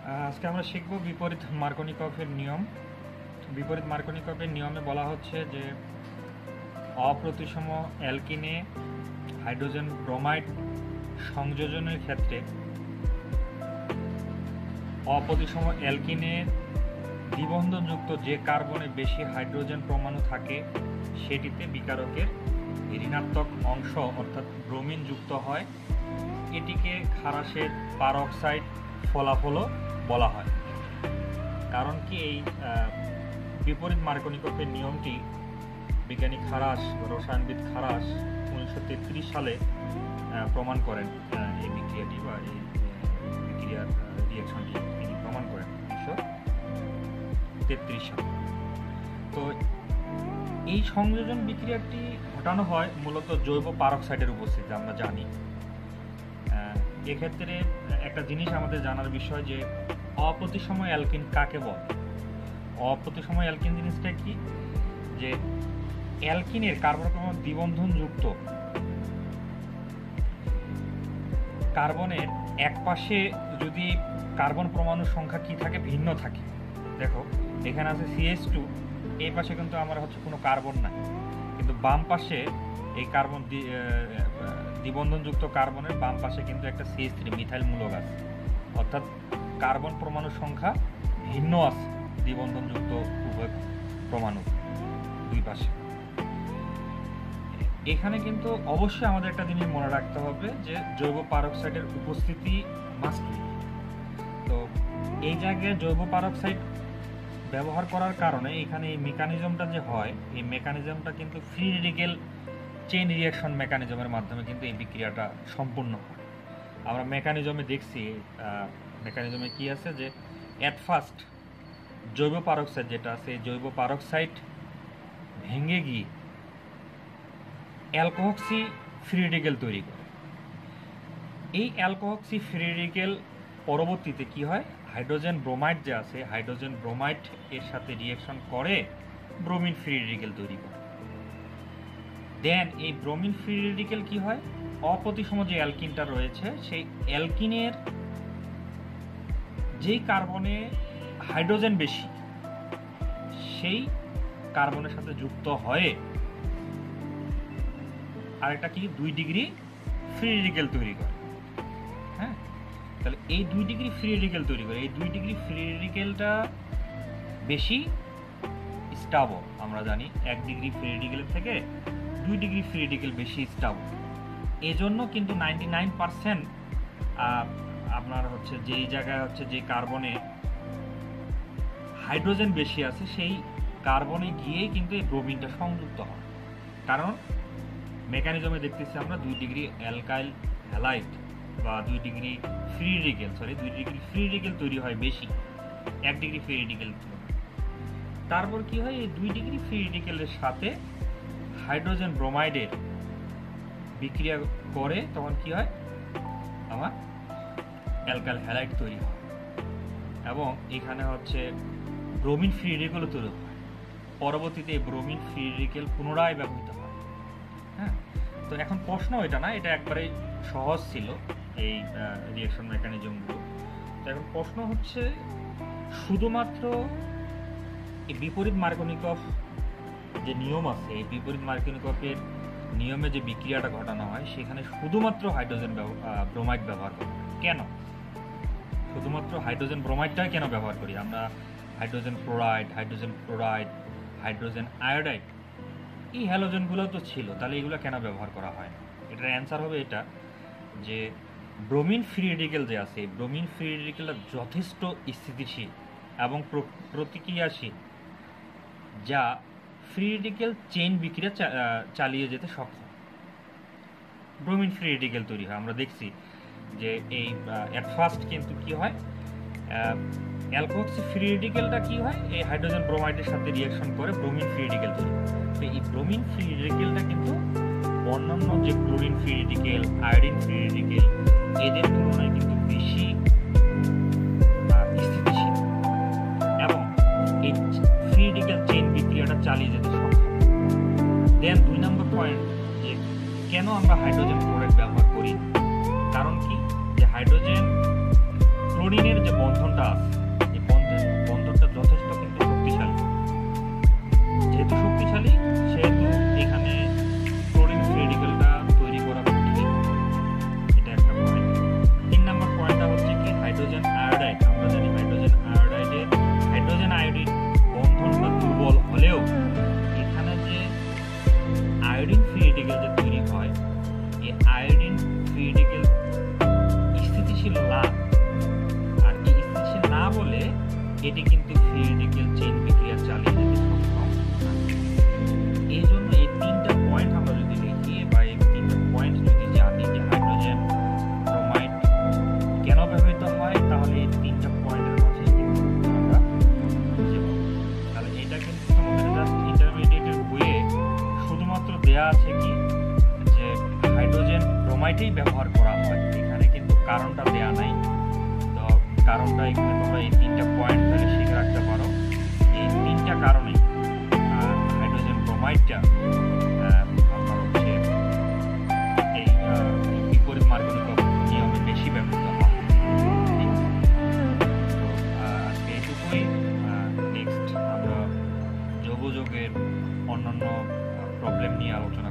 আজকে আমরা শিখব বিপরীত মার্কনিকফের নিয়ম। বিপরীত মার্কনিকফের নিয়মে বলা হচ্ছে যে অপ্রতিসম অ্যালকিনে হাইড্রোজেন ব্রোমাইড সংযোজনের ক্ষেত্রে অপ্রতিসম অ্যালকিনের দ্বিবন্ধনযুক্ত যে কার্বনে বেশি হাইড্রোজেন পরমাণু থাকে সেটিতে বিকারকের ঋণাত্মক অংশ অর্থাৎ ব্রোমিন যুক্ত হয়। এটিকে খারাসের পারঅক্সাইড ফলাফলও বলা হয়। কারণ কি এই বিপরীত মার্কনিকফের নিয়মটি বিজ্ঞানী খারাস রসায়নবিদ খারাস 1933 সালে প্রমাণ করেন। এই বিক্রিয়াটি বা এই বিক্রিয়ার রিঅ্যাকশনটি তিনি প্রমাণ করেন 1933 সালে। তো এই সংযোজন বিক্রিয়াটি ঘটানো হয় মূলত জৈব পারঅক্সাইডের উপস্থিতিতে। আমরা জানি এক্ষেত্রে একটা জিনিস আমাদের জানার বিষয় যে অপ্রতিসম অ্যালকিন কাকে বলে। অপ্রতিসম অ্যালকিন জিনিসটা কি, যে অ্যালকিনের কার্বন পরমাণু দ্বিবন্ধনযুক্ত কার্বনের এক পাশে যদি কার্বন পরমাণুর সংখ্যা কি থাকে, ভিন্ন থাকে। দেখো এখানে আছে CH2, এই পাশে কিন্তু আমার কোনো কার্বন নাই, কিন্তু বাম পাশে এই কার্বন দ্বিবন্ধনযুক্ত কার্বনের বাম পাশে কিন্তু একটা CH3 মিথাইল মূলক আছে, অর্থাৎ কার্বন পরমাণুর সংখ্যা ভিন্ন আছে দ্বিবন্ধনযুক্ত উভয় পরমাণু দুই পাশে। এখানে কিন্তু অবশ্যই আমাদের একটা জিনিস মনে রাখতে হবে যে জৈব পারঅক্সাইডের উপস্থিতি মাস্ট বি। তো এই জায়গায় জৈব পারঅক্সাইড ব্যবহার করার কারণে এখানে এই মেকানিজমটা যে হয়, এই মেকানিজমটা কিন্তু ফ্রি রেডিক্যাল চেইন রিঅ্যাকশন মেকানিজমের মাধ্যমে কিন্তু এই বিক্রিয়াটা সম্পূর্ণ হয়। আমরা মেকানিজমে দেখছি, মেকানিজমে কি আছে যে অ্যাট ফার্স্ট জৈব পারঅক্সাইড যেটা আছে, জৈব পারঅক্সাইড ভেঙে গিয়ে অ্যালকোহক্সি ফ্রি রেডিক্যাল তৈরি করে। এই অ্যালকোহক্সি ফ্রি রেডিক্যাল পরবর্তীতে কি হয়, হাইড্রোজেন ব্রোমাইড যে আছে, হাইড্রোজেন ব্রোমাইড এর সাথে রিঅ্যাকশন করে ব্রোমিন ফ্রি রেডিক্যাল তৈরি করে। দেন এই ব্রোমিন ফ্রি রেডিক্যাল কি হয়, অপ্রতিসম যে অ্যালকিনটা রয়েছে সেই অ্যালকিনের যেই কার্বনে হাইড্রোজেন বেশি সেই কার্বনের সাথে যুক্ত হয়ে আরেকটা কি 2 ডিগ্রি ফ্রি রেডিক্যাল তৈরি করে। হ্যাঁ, তাহলে এই 2 ডিগ্রি ফ্রি রেডিক্যাল তৈরি করে, এই 2 ডিগ্রি ফ্রি রেডিক্যালটা বেশি স্টাবল। আমরা জানি 1 ডিগ্রি ফ্রি রেডিক্যালের থেকে 2 ডিগ্রি ফ্রি রেডিক্যাল বেশি স্টাবল। এজন্য কিন্তু 99% আপনার যেই জায়গায় যে কার্বনে হাইড্রোজেন বেশি আছে সেই কার্বনে গিয়েই কিন্তু এই ব্রোমিনটা সংযুক্ত হয়। কারণ মেকানিজমে দেখতেছি আমরা 2 ডিগ্রি অ্যালকাইল হ্যালাইড বা 2 ডিগ্রি ফ্রি রেডিক্যাল তৈরি হয় বেশি 1 ডিগ্রি ফ্রি রেডিক্যাল। তারপর কি হয়, এই 2 ডিগ্রি ফ্রি রেডিক্যালের সাথে হাইড্রোজেন ব্রোমাইডের বিক্রিয়া করে, তখন কি হয়, আমার অ্যালকাইল হ্যালাইড তৈরি হয় এবং এখানে ব্রোমিন ফ্রি রেডিক্যালও তৈরি হয়। পরবর্তীতে এই ব্রোমিন ফ্রি রেডিক্যাল পুনরায় ব্যবহৃত হয়। হ্যাঁ, তো এখন প্রশ্ন এটা না, এটা একবারে সহজ ছিল এই রিঅ্যাকশন মেকানিজমগুলো। তো এখন প্রশ্ন হচ্ছে শুধুমাত্র এই বিপরীত মার্কনিকফ যে নিয়ম আছে, এই বিপরীত মার্কনিকফের নিয়মে যে বিক্রিয়াটা ঘটানো হয় সেখানে শুধুমাত্র হাইড্রোজেন ব্রোমাইড ব্যবহার করি। কেন শুধুমাত্র হাইড্রোজেন ব্রোমাইডটাই কেন ব্যবহার করি? আমরা হাইড্রোজেন ক্লোরাইড, হাইড্রোজেন আয়োডাইড, এই হ্যালোজেনগুলো তো ছিল, তাহলে এগুলো কেন ব্যবহার করা হয় না? এটার অ্যান্সার হবে এটা যে ব্রোমিন ফ্রি রেডিক্যাল যে আছে, ব্রোমিন ফ্রি রেডিক্যালটা যথেষ্ট স্থিতিশীল এবং প্রতিক্রিয়াশীল, যা ফ্রি রেডিক্যাল চেইন বিক্রিয়া চালিয়ে যেতে সক্ষম। ব্রোমিন ফ্রি রেডিক্যাল তৈরি হয়। আমরা দেখছি যে এই অ্যাট ফার্স্ট কিন্তু কি হয়, অ্যালকোহক্সি ফ্রি রেডিক্যালটা কি হয়, এই হাইড্রোজেন ব্রোমাইডের সাথে রিঅ্যাকশন করে ব্রোমিন ফ্রি রেডিক্যাল তৈরি হয়। তো এই ব্রোমিন ফ্রি রেডিক্যালটা কিন্তু অন্যান্য যে chlorine free radical, iodine free radical এদের তুলনায় কিন্তু বেশি স্থিতিশীল এবং এই ফ্রি রেডিক্যাল চেইন বিক্রিয়াটা চালিয়ে যেতে সক্ষম। দেন 2 নম্বর পয়েন্ট, যে কেন আমরা হাইড্রোজেন ক্লোরাইড ব্যবহার করি? কারণ কি, যে হাইড্রোজেন ক্লোরিনের যে বন্ধনটা আছে এটি কিন্তু ফ্রি রেডিকেল চেইন বিক্রিয়া চালিয়ে যেতে সক্ষম। এই জন্য এই তিনটা পয়েন্ট আমরা যদি লিখি বা এই তিনটা পয়েন্ট যদি জানি যে হাইড্রোজেন ব্রোমাইড কেন ব্যবহৃত হয়, তাহলে এই তিনটা পয়েন্টের কনসিস্টেন্সি আমরা বুঝে পাবো। তাহলে এটা কিন্তু তোমাদের জাস্ট ইন্টারমিডিয়েটের বইয়ে শুধুমাত্র দেয়া আছে কি যে হাইড্রোজেন ব্রোমাইডেই ব্যবহার করা হয়, এখানে কিন্তু কারণটা দেয়া নাই। তো কারণটা এখানে তোমরা এই তিনটা পয়েন্ট তাহলে শিখে রাখতে পারো। এই তিনটা কারণে হাইড্রোজেন ব্রোমাইডটা আপনার হচ্ছে এই বিপরীত মার্গনিক নিয়মে বেশি ব্যবহৃত হয়। আজকে এইটুকুই। নেক্সট আমরা যোগাযোগের অন্যান্য প্রবলেম নিয়ে আলোচনা